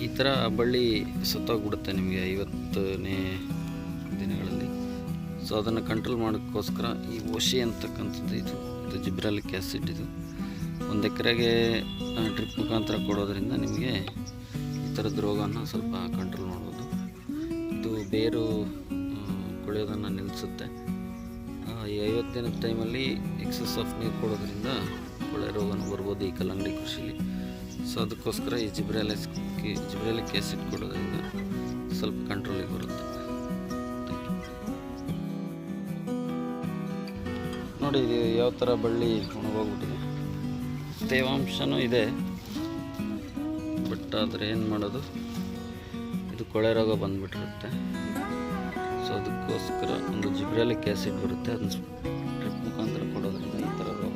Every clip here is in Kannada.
ಈ ಥರ ಬಳ್ಳಿ ಸತ್ತೋಗ್ಬಿಡುತ್ತೆ ನಿಮಗೆ 50ನೇ ದಿನಗಳಲ್ಲಿ. ಸೊ ಅದನ್ನು ಕಂಟ್ರೋಲ್ ಮಾಡೋಕ್ಕೋಸ್ಕರ ಈ ಓಶಿ ಅಂತಕ್ಕಂಥದ್ದು ಇದು ಜಿಬ್ರಾಲಿಕ್ ಆ್ಯಸಿಡ್. ಇದು 1 ಎಕರೆಗೆ ಡ್ರಿಪ್ ಮುಖಾಂತರ ಕೊಡೋದ್ರಿಂದ ನಿಮಗೆ ಈ ಥರದ ರೋಗನ ಸ್ವಲ್ಪ ಕಂಟ್ರೋಲ್ ಮಾಡ್ಬೋದು. ಇದು ಬೇರು ಕೊಳೆಯೋದನ್ನು ನಿಲ್ಲಿಸುತ್ತೆ. ಈ 50 ದಿನದ ಟೈಮಲ್ಲಿ ಎಕ್ಸಸ್ ಆಫ್ ನೀರು ಕೊಡೋದ್ರಿಂದ ಕೊಳೆ ರೋಗನ ಬರ್ಬೋದು ಈ ಕಲ್ಲಂಗಡಿ ಕೃಷಿಲಿ. ಸೊ ಅದಕ್ಕೋಸ್ಕರ ಈ ಜಿಬ್ರಾಲಿಕ್ ಆ್ಯಸಿಡ್ ಕೊಡೋದ್ರಿಂದ ಸ್ವಲ್ಪ ಕಂಟ್ರೋಲಿಗೆ ಬರುತ್ತೆ. ನೋಡಿ ಇದು ಯಾವ ಥರ ಬಳ್ಳಿ ಒಣಗೋಗ್ಬಿಟ್ಟಿದೆ. ತೇವಾಂಶನೂ ಇದೆ, ಬಟ್ ಆದರೆ ಏನು ಮಾಡೋದು, ಇದು ಕೊಳೆ ರೋಗ ಬಂದುಬಿಟ್ಟಿರುತ್ತೆ. ಸೊ ಅದಕ್ಕೋಸ್ಕರ ಒಂದು ಜಿಬ್ರಾಲಿಕ್ ಆ್ಯಸಿಡ್ ಬರುತ್ತೆ, ಅದನ್ನು ಡ್ರಿಪ್ ಮುಖಾಂತರ ಕೊಡೋದ್ರಿಂದ ಈ ಥರ ರೋಗ.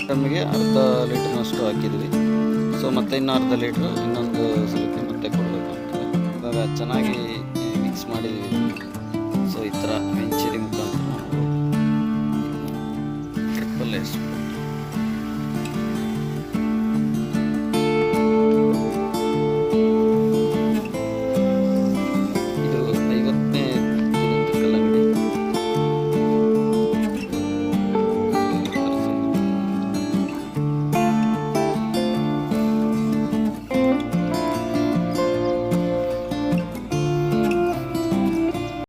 ನಮಗೆ ಅರ್ಧ ಲೀಟ್ರ್ನಷ್ಟು ಹಾಕಿದ್ವಿ. ಸೊ ಮತ್ತೆ ಇನ್ನೂ ಅರ್ಧ ಲೀಟ್ರು ಇನ್ನೊಂದು ಸಲಕ್ಕೆ ಮತ್ತೆ ಕೊಡಬೇಕಾಗ್ತದೆ. ಇವಾಗ ಚೆನ್ನಾಗಿ ಮಿಕ್ಸ್ ಮಾಡಿದ್ವಿ. ಸೊ ಈ ಥರ ವೆಂಚರಿ ಮುಖಾಂತರ ಟ್ರಿಪ್ಪಲ್ಲೇ